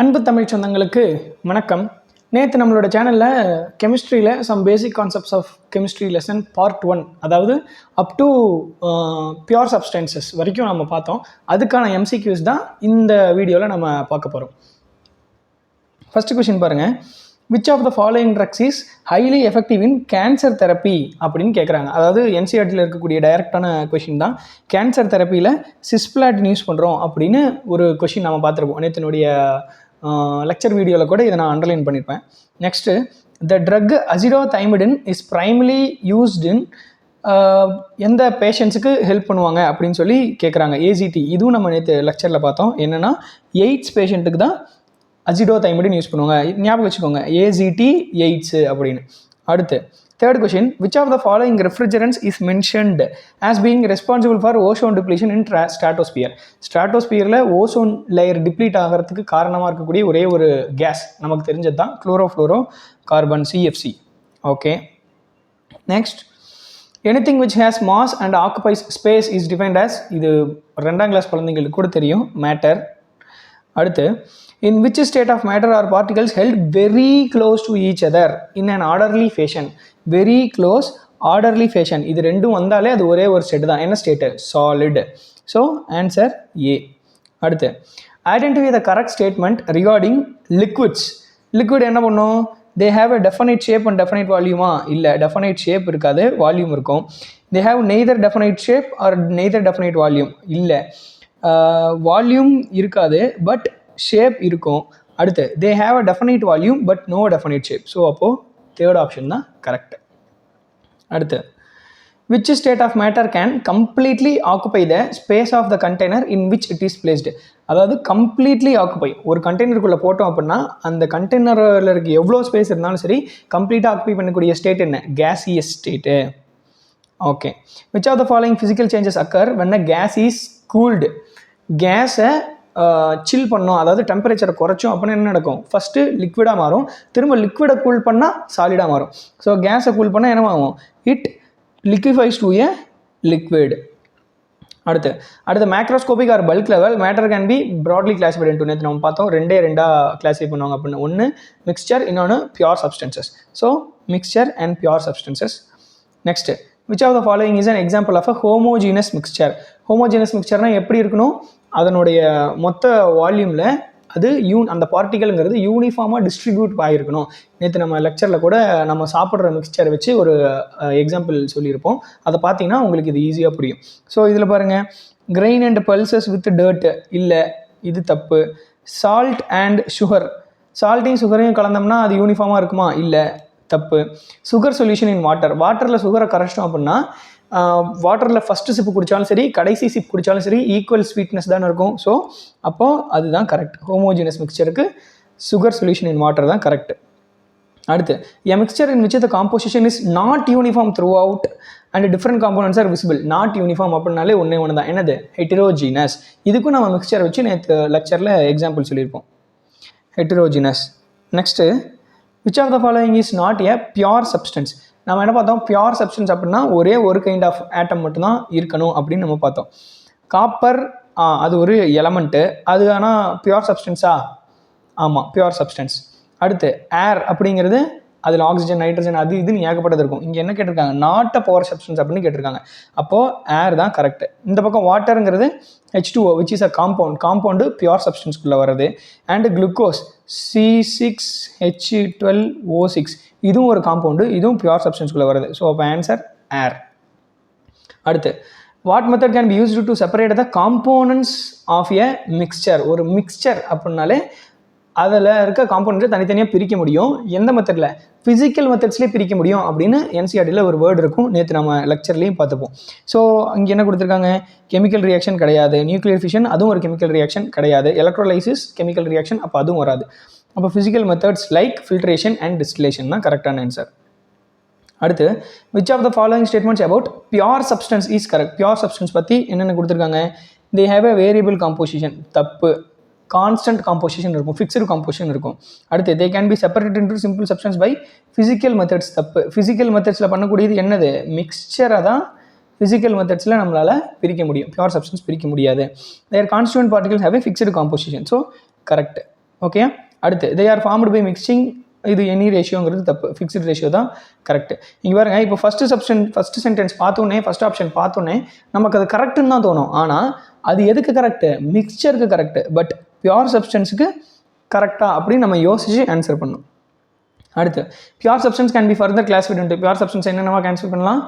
அன்பு தமிழ் சொந்தங்களுக்கு வணக்கம். நேற்று நம்மளோட சேனலில் கெமிஸ்ட்ரியில் some basic concepts of chemistry lesson part 1, அதாவது அப் டு பியூர் சப்ஸ்டன்சஸ் வரைக்கும் நம்ம பார்த்தோம். அதுக்கான எம்சிக்யூஸ் தான் இந்த வீடியோவில் நம்ம பார்க்க போகிறோம். ஃபர்ஸ்ட் கொஷின் பாருங்கள். Which of the following drugs is highly effective in cancer therapy அப்படின்னு கேட்குறாங்க. அதாவது என்சிஆர்டியில் இருக்கக்கூடிய டைரக்டான கொஷின் தான். கேன்சர் தெரப்பியில் சிஸ்பிளாட்டின் யூஸ் பண்ணுறோம் அப்படின்னு ஒரு கொஷின் நம்ம பார்த்துருப்போம். நேற்றுனுடைய லெக்சர் வீடியோவில் கூட இதை நான் அண்டர்லைன் பண்ணியிருப்பேன். Next, the drug azidothymidine is primarily used in எந்த பேஷண்ட்ஸுக்கு ஹெல்ப் பண்ணுவாங்க அப்படின்னு சொல்லி கேட்குறாங்க. ஏஜிடி, இதுவும் நம்ம நேற்று லெக்சரில் பார்த்தோம். என்னென்னா எய்ட்ஸ் பேஷண்ட்டுக்கு தான் அசிடோதைமிடின் யூஸ் பண்ணுவாங்க. ஞாபகம் வச்சுக்கோங்க, ஏஜிடி எய்ட்ஸு அப்படின்னு. அடுத்து third question, which of the following refrigerants is mentioned as being responsible for ozone depletion in stratosphere. ஸ்ட்ராட்டோஸ்பியரில் ஓசோன் லேயர் டிப்ளீட் ஆகிறதுக்கு காரணமாக இருக்கக்கூடிய ஒரே ஒரு கேஸ் நமக்கு தெரிஞ்சது தான் chlorofluorocarbon, CFC. Okay, next, anything which has mass and occupies space is defined as, இது 2ஆம் கிளாஸ் குழந்தைங்களுக்கு கூட தெரியும், மேட்டர். அடுத்து, in which state of matter are particles held very close to each other in an orderly fashion? very close, orderly fashion, இது ரெண்டும் வந்தாலே அது ஒரே ஒரு ஸ்டேட் தான். என்ன state? Solid. So answer A. அடுத்து, identify the correct statement regarding liquids. Liquid என்ன பண்ணும்? They have a definite shape and definite வால்யூமா? இல்லை, டெஃபனைட் ஷேப் இருக்காது, வால்யூம் இருக்கும். They have neither definite shape or neither definite volume? இல்லை, volume இருக்காது, but shape இருக்கும். அடுத்து, they have a definite volume but no definite shape. So அப்போது third option தான் கரெக்ட். அடுத்து, which state of matter can completely occupy the space of the container in which it is placed? அதாவது completely occupy, ஒரு கண்டெய்னருக்குள்ளே போட்டோம் அப்படின்னா அந்த கண்டெய்னரில் இருக்க எவ்வளோ ஸ்பேஸ் இருந்தாலும் சரி கம்ப்ளீட்டாக ஆக்குபை பண்ணக்கூடிய ஸ்டேட் என்ன? Gaseous state. Okay, which of the following physical changes occur when a gas is cooled? கேஸை சில் பண்ணோம், அதாவது டெம்பரேச்சரை குறைச்சோம் அப்படின்னா என்ன நடக்கும்? ஃபஸ்ட்டு லிக்விடாக மாறும், திரும்ப லிக்விடை கூல் பண்ணால் சாலிடாக மாறும். ஸோ கேஸை கூல் பண்ணால் என்னவாகும்? It liquefies to a liquid. அடுத்து macroscopic or bulk level matter can be broadly classified into, நேற்று நம்ம பார்த்தோம் ரெண்டாக கிளாஸிஃபை பண்ணுவாங்க அப்படின்னு. ஒன்று மிக்ஸ்சர், இன்னொன்று pure substances. So mixture and pure substances. Next, which of the following is an example of a homogeneous mixture? Homogeneous மிக்ஸ்சர்னால் எப்படி இருக்கணும்? அதனுடைய மொத்த வால்யூமில் அது அந்த பார்ட்டிகல்ங்கிறது யூனிஃபார்மாக டிஸ்ட்ரிபியூட் ஆகிருக்கணும். நேற்று நம்ம லெக்சரில் கூட நம்ம சாப்பிட்ற மிக்ஸ்சரை வச்சு ஒரு எக்ஸாம்பிள் சொல்லியிருப்போம். அதை பார்த்தீங்கன்னா உங்களுக்கு இது ஈஸியாக புரியும். ஸோ இதில் பாருங்கள், grain and pulses with dirt, இல்லை, இது தப்பு. சால்ட் அண்ட் சுகர், சால்ட்டையும் சுகரையும் கலந்தோம்னா அது யூனிஃபார்மாக இருக்குமா? இல்லை, தப்பு. சுகர் சொல்யூஷன் இன் வாட்டர், வாட்டரில் சுகரை கரைச்சிட்டோம் அப்படின்னா வாட்டரில் ஃபஸ்ட்டு சிப்பு குடித்தாலும் சரி கடைசி சிப் குடித்தாலும் சரி ஈக்குவல் ஸ்வீட்னஸ் தானே இருக்கும். ஸோ அப்போது அதுதான் கரெக்ட். ஹோமோஜினஸ் மிக்சருக்கு சுகர் சொல்யூஷன் இன் வாட்டர் தான் கரெக்ட். அடுத்து, a mixture in which the composition is not uniform throughout and different components are visible. Not uniform அப்படின்னாலே ஒன்று தான். என்னது? ஹெட்டிரோஜீனஸ். இதுக்கும் நம்ம மிக்சர் வச்சு நேற்று லெக்சரில் எக்ஸாம்பிள் சொல்லியிருப்போம், heterogeneous. Next, which of the following is not a pure substance? நம்ம என்ன பார்த்தோம்? பியூர் சப்ஸ்டன்ஸ் அப்படின்னா ஒரே ஒரு கைண்ட் ஆஃப் ஆட்டம் மட்டும்தான் இருக்கணும் அப்படின்னு நம்ம பார்த்தோம். காப்பர், அது ஒரு எலமெண்ட்டு, அது ஆனால் பியூர் சப்ஸ்டன்ஸா? ஆமாம், பியூர் சப்ஸ்டன்ஸ். அடுத்து, ஏர் அப்படிங்கிறது அதில் ஆக்சிஜன், நைட்ரஜன், அது இதுன்னு ஏகப்பட்டது இருக்கும். இங்கே என்ன கேட்டிருக்காங்க? நாட் அ பவர் சப்ஸ்டன்ஸ் அப்படின்னு கேட்டிருக்காங்க. அப்போது ஏர் தான் கரெக்ட். இந்த பக்கம் வாட்டருங்கிறது H2O which is a compound pure சப்ஸ்டன்ஸ்குள்ளே வருது. அண்டு குளுக்கோஸ் C6H12O6, இதுவும் ஒரு காம்பவுண்டு, இதுவும் பியூர் சப்ஸ்டன்ஸ்குள்ளே வருது. ஸோ அப்போ ஆன்சர் ஏர். அடுத்து, what method can be used to separate the components of a mixture? ஒரு மிக்ஸ்சர் அப்படின்னாலே அதில் இருக்க காம்போனன்ட்ஸை தனித்தனியாக பிரிக்க முடியும். எந்த மெத்தடில்? ஃபிசிக்கல் மெத்தட்ஸ்லேயே பிரிக்க முடியும் அப்படின்னு என்சிஆர்டியில் ஒரு வேர்டு இருக்கும். நேற்று நம்ம லெக்சர்லேயும் பார்த்துப்போம். ஸோ இங்கே என்ன கொடுத்துருக்காங்க? கெமிக்கல் ரியாக்ஷன் கிடையாது. நியூக்ளியர் ஃபிஷன், அதுவும் ஒரு கெமிக்கல் ரியாக்ஷன் கிடையாது. எலக்ட்ரோலைசிஸ் கெமிக்கல் ரியாக்ஷன், அப்போ அதுவும் வராது. அப்போ physical methods like filtration and distillation தான் கரெக்டான ஆன்சர். அடுத்து, which of the following statements about pure substance is correct? Pure substance பற்றி என்னென்ன கொடுத்துருக்காங்க? They have a variable composition, தப்பு. கான்ஸ்டன்ட் காம்போசிஷன் இருக்கும், ஃபிக்ஸ்டு காம்போசிஷன் இருக்கும். அடுத்து, they can be separated into simple substance by physical methods, தப்பு. Physical மெத்தட்ஸில் பண்ணக்கூடியது என்னது? மிக்ஸ்சரை தான் ஃபிசிக்கல் மெத்தட்ஸில் நம்மளால் பிரிக்க முடியும், பியூர் சப்ஸ்டன்ஸ் பிரிக்க முடியாது. Their constituent particles have a fixed composition. So correct. Okay. அடுத்து they are formed by mixing, இது எனி ரேஷியோங்கிறது தப்பு, ஃபிக்ஸ்டு ரேஷியோ தான் கரெக்ட். இங்கே பாருங்க, இப்போ ஃபஸ்ட்டு சென்டென்ஸ் பார்த்தோன்னே, ஃபஸ்ட் ஆப்ஷன் பார்த்தோன்னே நமக்கு அது கரெக்டுன்னு தான் தோணும். ஆனால் அது எதுக்கு கரெக்டு? மிக்சருக்கு கரெக்டு. பட் பியூர் சப்ஸ்டன்ஸுக்கு கரெக்டாக அப்படின்னு நம்ம யோசிச்சு ஆன்சர் பண்ணணும். அடுத்து pure substance can be further classified into, pure substance என்னென்னவா கேன்சல் பண்ணலாம்?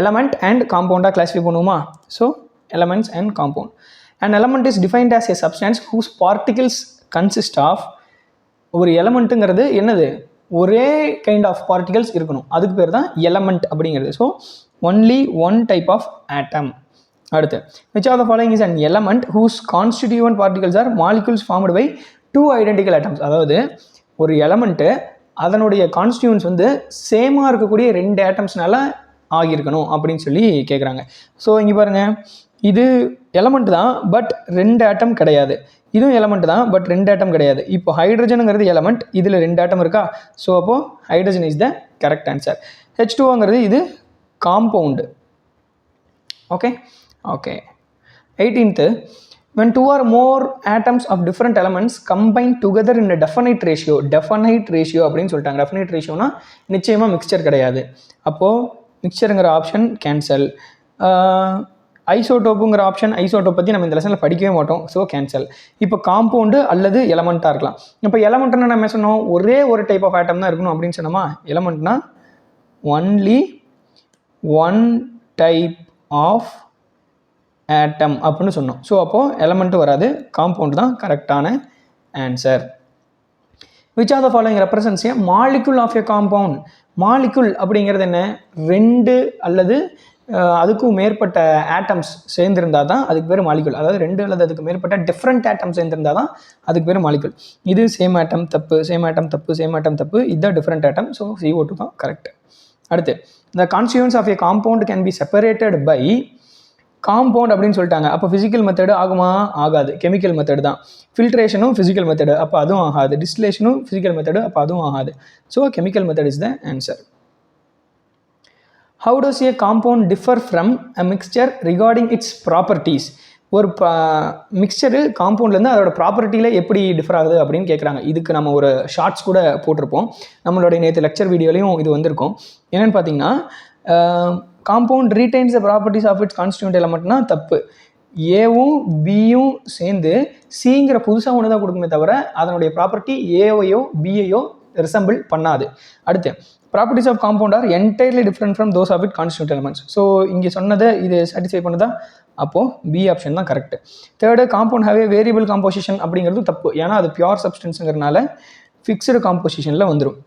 எலமெண்ட் அண்ட் காம்பவுண்டாக கிளாஸிஃபை பண்ணுவோமா? So elements and compound. And element is defined as a substance whose particles consist of, ஒரு எலமெண்ட்டுங்கிறது என்னது? ஒரே கைண்ட் ஆஃப் பார்ட்டிகல்ஸ் இருக்கணும், அதுக்கு பேர் தான் எலமெண்ட் அப்படிங்கிறது. So only one type of atom. அடுத்து which of the following is an element whose constituent particles are molecules formed by two identical atoms? அதாவது ஒரு எலமெண்ட்டு அதனுடைய கான்ஸ்டியூன்ஸ் வந்து சேமாக இருக்கக்கூடிய 2 ஆட்டம்ஸ்னால ஆகியிருக்கணும் அப்படின்னு சொல்லி கேட்குறாங்க. ஸோ இங்கே பாருங்கள், இது எலமெண்ட் தான் பட் 2 ஆட்டம் கிடையாது. இதுவும் எலமெண்ட் தான் பட் 2 ஆட்டம் கிடையாது. இப்போ ஹைட்ரஜனுங்கிறது எலமெண்ட், இதில் 2 ஆட்டம் இருக்கா? ஸோ அப்போது hydrogen is the correct answer. H2ஓங்கிறது இது compound. Okay okay. 18th, when 2 or more atoms of different elements combine together in a definite ratio, definite ratio அப்படின்னு சொல்லிட்டாங்க. definite ratioனா நிச்சயமாக மிக்சர் கிடையாது. அப்போது மிக்சருங்கிற ஆப்ஷன் கேன்சல். ஐசோடோப்புங்கிற ஆப்ஷன், ஐசோடோப் பற்றி நம்ம இந்த லெசனில் படிக்கவே மாட்டோம், ஸோ கேன்சல். இப்போ காம்பவுண்டு அல்லது எலமெண்ட்டாக இருக்கலாம். இப்போ எலமெண்ட்னா நம்ம சொன்னோம், ஒரே ஒரு டைப் ஆஃப் ஆட்டம் தான் இருக்கணும் அப்படின்னு சொன்னோமா? எலமெண்ட்னா only one type of atom அப்படின்னு சொன்னோம். ஸோ அப்போது எலமெண்ட்டு வராது, காம்பவுண்ட் தான் கரெக்டான answer. which of the following represents a molecule of a compound? Molecule அப்படிங்கிறது என்ன? 2 அல்லது அதுக்கும் மேற்பட்ட ஆட்டம்ஸ் சேர்ந்திருந்தால் தான் அதுக்கு பேர் மாலிகுல். அதாவது 2 அல்லது அதுக்கு மேற்பட்ட டிஃப்ரெண்ட் ஆட்டம்ஸ் சேர்ந்திருந்தால் தான் அதுக்கு பேர் மாலிகுல். இது சேம் ஆட்டம் தப்பு, சேம் ஆட்டம் தப்பு, சேம் ஆட்டம் தப்பு, இதுதான் டிஃப்ரெண்ட் ஆட்டம். ஸோ CO2 தான் கரெக்ட். அடுத்து the constituents of a compound can be separated by, compound அப்படின்னு சொல்லிட்டாங்க. அப்போ ஃபிசிக்கல் மெத்தடு ஆகுமா? ஆகாது, கெமிக்கல் மெத்தடு தான். ஃபில்ட்ரேஷனும் ஃபிசிக்கல் மெத்தடு, அப்போ அதுவும் ஆகாது. டிஸ்டிலேஷனும் ஃபிசிக்கல் மெத்தடு, அப்போ அதுவும் ஆகாது. So chemical method is the answer. How does a compound differ from a mixture regarding its properties? ஒரு மிக்சரு காம்பவுண்ட்லேருந்து அதோட ப்ராப்பர்ட்டியில் எப்படி டிஃபர் ஆகுது அப்படின்னு கேட்குறாங்க. இதுக்கு நம்ம ஒரு ஷார்ட்ஸ் கூட போட்டிருப்போம், நம்மளுடைய நேற்று லெக்சர் வீடியோலையும் இது வந்திருக்கும். என்னென்னு பார்த்தீங்கன்னா, compound retains the properties of its constituent எலமெண்ட்னா தப்பு. ஏவும் பியும் சேர்ந்து சிங்கிற புதுசாக ஒன்று தான் கொடுக்குமே தவிர அதனுடைய ப்ராப்பர்ட்டி ஏவையோ பிஐயோ ரிசம்பிள் பண்ணாது. அடுத்து properties of compound are entirely different from those of it constituent elements. So இங்கே சொன்னதை இது சாட்டிஸ்ஃபை பண்ணுதா? அப்போது பி ஆப்ஷன் தான் correct. Third, compound have a variable composition அப்படிங்கிறது தப்பு, ஏன்னா அது பியூர் சப்ஸ்டன்ஸுங்கிறனால ஃபிக்ஸ்டு காம்போசிஷனில் வந்துடும்.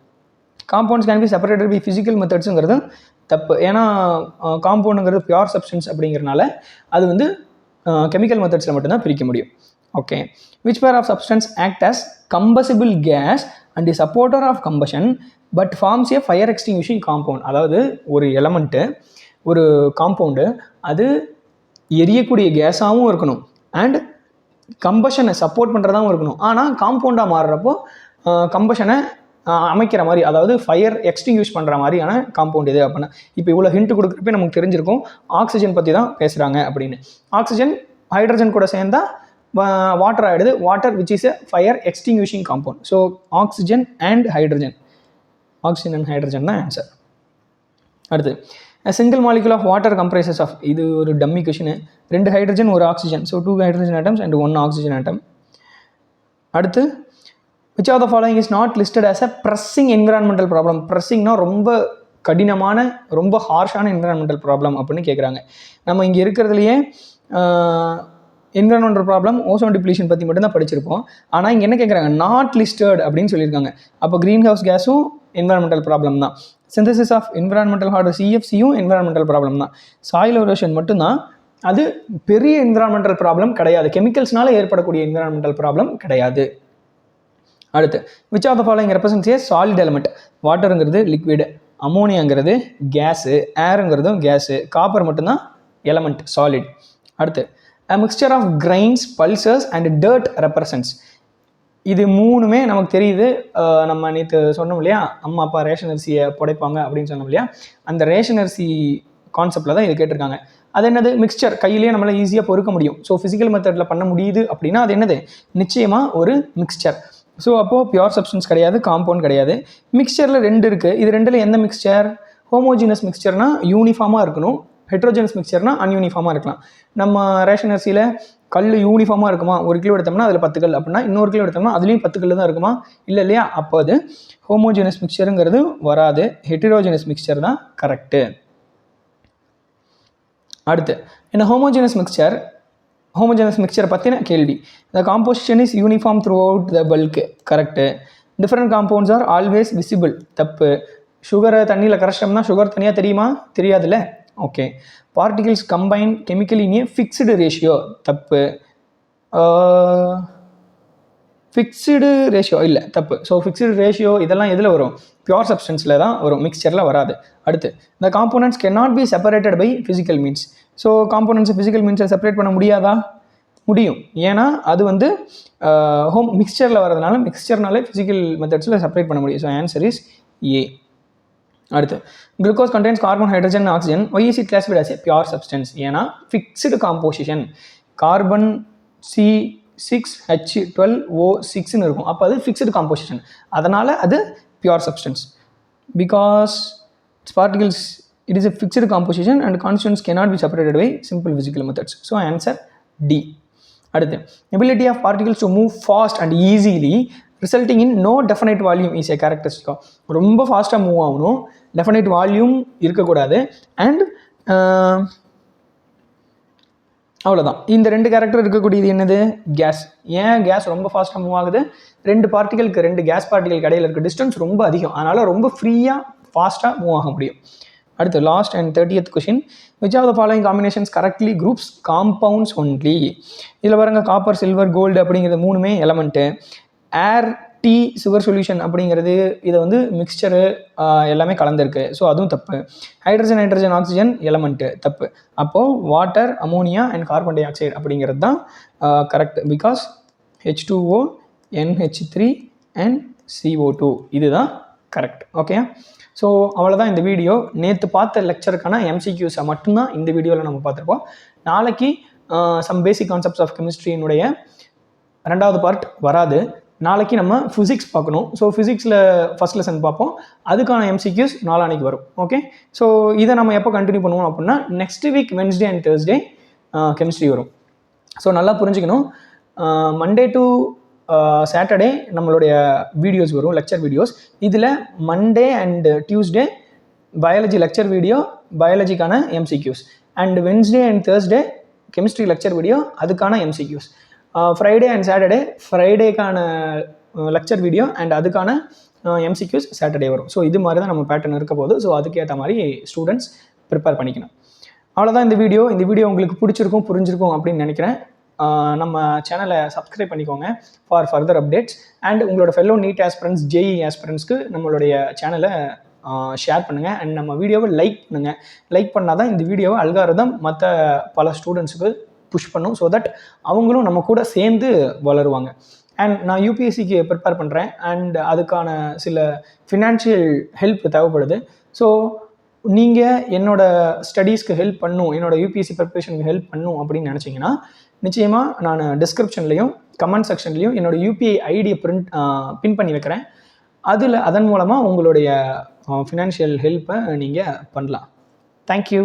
Compounds can be separated by physical மெத்தட்ஸுங்கிறது தப்பு, ஏன்னா காம்பவுண்டுங்கிறது பியூர் சப்ஸ்டன்ஸ் அப்படிங்கிறனால அது வந்து கெமிக்கல் மெத்தட்ஸில் மட்டும்தான் பிரிக்க முடியும். Okay. Which pair of substance act as combustible gas and the supporter of combustion but forms a fire extinguishing compound? அதாவது ஒரு எலமெண்ட்டு, ஒரு காம்பவுண்டு, அது எரியக்கூடிய கேஸாகவும் இருக்கணும் அண்ட் கம்பஷனை சப்போர்ட் பண்ணுறதாகவும் இருக்கணும். ஆனால் காம்பவுண்டாக மாறுறப்போ கம்பஷனை அமைக்கிற மாதிரி, அதாவது ஃபயர் எக்ஸ்டிங்யூஷ் பண்ணுற மாதிரியான காம்பவுண்ட் இது அப்படின்னா. இப்போ இவ்வளோ ஹிண்ட் கொடுக்குறப்ப நமக்கு தெரிஞ்சிருக்கும் ஆக்சிஜன் பற்றி தான் பேசுகிறாங்க அப்படின்னு. ஆக்சிஜன் ஹைட்ரஜன் கூட சேர்ந்தால் வாட்டர் ஆகிடுது, water which is a fire extinguishing compound. So oxygen and hydrogen, oxygen and hydrogen தான் ஆன்சர். அடுத்து a single molecule of water comprises of, இது ஒரு dummy question, 2 hydrogen 1 oxygen, so 2 hydrogen atoms and 1 oxygen atom. அடுத்து which of the following is not listed as a pressing environmental problem? pressingனா ரொம்ப கடினமான, ரொம்ப ஹார்ஷான environmental problem அப்படின்னு கேட்குறாங்க. நம்ம இங்கே இருக்கிறதுலையே என்விரான்மெண்டல் ப்ராப்ளம், ஓசோன் டிப்ளீஷன் பற்றி மட்டும்தான் படிச்சிருப்போம். ஆனால் இங்கே என்ன கேட்குறாங்க? நாட் லிஸ்டட் அப்படின்னு சொல்லியிருக்காங்க. அப்போ க்ரீன் ஹவுஸ் கேஸும் என்விரான்மெண்டல் ப்ராப்ளம் தான். சிந்தசிஸ் ஆஃப் என்விரான்மெண்டல் ஹார்டர் CFCயும் என்விரான்மெண்டல் ப்ராப்ளம் தான். சாயில் எரோஷன் மட்டும்தான் அது பெரிய என்விரான்மெண்டல் ப்ராப்ளம் கிடையாது, கெமிக்கல்ஸ்னால ஏற்படக்கூடிய என்விரான்மெண்டல் ப்ராப்ளம் கிடையாது. அடுத்து which of the following represents a solid element? வாட்டருங்கிறது லிக்விடு, அமோனியாங்கிறது கேஸு, ஏருங்கிறதும் கேஸு, காப்பர் மட்டும்தான் எலமெண்ட் சாலிட். அடுத்து a mixture of grains, pulsars and dirt represents. இது மூணுமே நமக்கு தெரியுது. நம்ம நேற்று சொன்னோம் இல்லையா, அம்மா அப்பா ரேஷன் அரிசியை புடைப்பாங்க அப்படின்னு சொன்னோம் இல்லையா, அந்த ரேஷன் அரிசி கான்செப்டில் தான் இது கேட்டிருக்காங்க. அது என்னது? மிக்சர், கையிலேயே நம்மளால் ஈஸியாக பொறுக்க முடியும். ஸோ ஃபிசிக்கல் மெத்தடில் பண்ண முடியுது அப்படின்னா அது என்னது? நிச்சயமாக ஒரு மிக்சர். ஸோ அப்போது பியூர் சப்ஸ்டன்ஸ் கிடையாது, காம்பவுண்ட் கிடையாது. மிக்சரில் 2 இருக்குது. இது 2ல் எந்த மிக்சர்? ஹோமோஜினஸ் மிக்சர்னால் யூனிஃபார்மாக இருக்கணும், ஹெட்ரோஜெனஸ் மிக்சர்னால் அன்யூனிஃபார்மாக இருக்கலாம். நம்ம ரேஷன் அரிசியில் கல் யூனிஃபார்மாக இருக்குமா? 1 கிலோ எடுத்தோம்னா அதில் 10 கல், அப்படின்னா இன்னொரு கிலோ எடுத்தோம்னா அதுலேயும் 10 கல் தான் இருக்குமா? இல்லை இல்லையா? அப்போ அது ஹோமோஜினஸ் மிக்சருங்கிறது வராது, ஹெட்ரோஜெனஸ் மிக்சர் தான் கரெக்டு. அடுத்து இந்த ஹோமோஜினஸ் மிக்சர் பற்றின கேள்வி. த composition is uniform through out the bulk, correct. Different compounds are always visible, தப்பு. சுகரை தண்ணியில் கரைச்சோம்னா சுகர் தனியாக தெரியுமா? தெரியாதுல்ல, ஓகே. பார்ட்டிகிள்ஸ் கம்பைன் கெமிக்கலி இன் ஏ ஃபிக்ஸ்டு ரேஷியோ, தப்பு. ஃபிக்ஸ்டு ரேஷியோ இல்லை, தப்பு. ஸோ ஃபிக்ஸ்டு ரேஷியோ இதெல்லாம் எதில் வரும்? பியூர் சப்ஸ்டன்ஸில் தான் வரும், மிக்சரில் வராது. அடுத்து the components can not be separated by physical means. So காம்போனன்ட்ஸை ஃபிசிக்கல் மீன்ஸை செப்பரேட் பண்ண முடியாதா? முடியும். ஏன்னா அது வந்து மிக்சரில் வரதுனால, மிக்சர்னாலே ஃபிசிக்கல் மெத்தட்ஸில் செப்பரேட் பண்ண முடியும். So answer is A. அடுத்து glucose contains carbon, hydrogen, oxygen. Why is it classified as a pure substance? ஏன்னா ஃபிக்ஸ்டு காம்போசிஷன், கார்பன் C6H12O6ன்னு இருக்கும், அப்போ அது ஃபிக்ஸ்டு காம்போசிஷன், அதனால் அது pure substance. Because its particles, it is a fixed composition and constituents cannot be separated by simple physical methods. So answer D. அடுத்து ability of particles to move fast and easily resulting in no definite volume is a characteristic. ரொம்ப ஃபாஸ்ட்டாக move ஆகணும், definite volume இருக்கக்கூடாது, and அவ்வளோதான். இந்த 2 character இருக்கக்கூடியது என்னது? Case. ஏன் கேஸ் ரொம்ப ஃபாஸ்ட்டாக மூவ் ஆகுது? 2 பார்ட்டிகளுக்கு, 2 கேஸ் பார்ட்டிகளுக்கு இடையில் இருக்க டிஸ்டன்ஸ் ரொம்ப அதிகம், அதனால் ரொம்ப ஃப்ரீயாக ஃபாஸ்ட்டாக மூவ் ஆக முடியும். அடுத்து last and 30th question. Which of the following combinations correctly groups compounds only? இதில் பாருங்க, காப்பர், சில்வர், கோல்டு அப்படிங்கிறது 3மே element. Air, tea, sugar solution அப்படிங்கிறது இதை வந்து மிக்சரு எல்லாமே கலந்துருக்கு, ஸோ அதுவும் தப்பு. ஹைட்ரஜன், ஆக்சிஜன் எலமெண்ட்டு, தப்பு. அப்போது water, ammonia and carbon di oxide அப்படிங்கிறது தான் correct. Because H2O, NH3 and CO2 இதுதான் கரெக்ட். ஓகே, ஸோ அவ்வளோதான் இந்த வீடியோ. நேற்று பார்த்த லெக்சருக்கான MCQஸை மட்டும்தான் இந்த வீடியோவில் நம்ம பார்த்துருப்போம். நாளைக்கு சம் பேசிக் கான்செப்ட்ஸ் ஆஃப் கெமிஸ்ட்ரியினுடைய 2வது பார்ட் வராது. நாளைக்கு நம்ம ஃபிசிக்ஸ் பார்க்கணும். ஸோ ஃபிசிக்ஸில் ஃபஸ்ட் லெசன் பார்ப்போம், அதுக்கான MCQs நாளானைக்கு வரும். ஓகே, ஸோ இதை நம்ம எப்போ கண்டினியூ பண்ணுவோம் அப்படின்னா next week Wednesday and Thursday chemistry வரும். ஸோ நல்லா புரிஞ்சுக்கணும், மண்டே டு சாட்டர்டே நம்மளுடைய வீடியோஸ் வரும், லெக்சர் வீடியோஸ். இதில் Monday and Tuesday biology lecture video, பயாலஜிக்கான MCQs, and Wednesday and Thursday chemistry lecture video, அதுக்கான MCQs. ஃப்ரைடே அண்ட் சாட்டர்டே ஃப்ரைடேக்கான lecture video and அதுக்கான MCQs சாட்டர்டே வரும். ஸோ இது மாதிரி தான் நம்ம பேட்டர்ன் இருக்க போகுது. ஸோ அதுக்கேற்ற மாதிரி ஸ்டூடெண்ட்ஸ் ப்ரிப்பேர் பண்ணிக்கணும். அவ்வளோதான் இந்த வீடியோ. உங்களுக்கு பிடிச்சிருக்கும், புரிஞ்சிருக்கும் அப்படின்னு நினைக்கிறேன். நம்ம சேனலை சப்ஸ்கிரைப் பண்ணிக்கோங்க ஃபார் ஃபர்தர் அப்டேட்ஸ். அண்ட் உங்களோட ஃபெல்லோ நீட் ஆஸ்பிரண்ட்ஸ், JEE ஆஸ்பிரண்ட்ஸ்க்கு நம்மளுடைய சேனலை ஷேர் பண்ணுங்கள். அண்ட் நம்ம வீடியோவை லைக் பண்ணுங்கள். லைக் பண்ணால் தான் இந்த வீடியோவை அல்காரிதம் மற்ற பல ஸ்டூடெண்ட்ஸுக்கு புஷ் பண்ணும். ஸோ தட் அவங்களும் நம்ம கூட சேர்ந்து வளருவாங்க. அண்ட் நான் UPSCக்கு ப்ரிப்பேர் பண்ணுறேன், அண்ட் அதுக்கான சில ஃபினான்ஷியல் ஹெல்ப் தேவைப்படுது. ஸோ நீங்கள் என்னோடய ஸ்டடீஸ்க்கு ஹெல்ப் பண்ணும், என்னோடய UPSC ப்ரிப்பரேஷனுக்கு ஹெல்ப் பண்ணும் அப்படின்னு நினச்சிங்கன்னா நிச்சயமாக நான் டிஸ்கிரிப்ஷன்லையும் கமெண்ட் செக்ஷன்லையும் என்னோடய UPI ஐடியை பின் பண்ணி வைக்கிறேன். அதன் மூலமாக உங்களுடைய ஃபினான்ஷியல் ஹெல்ப்பை நீங்கள் பண்ணலாம். தேங்க்யூ.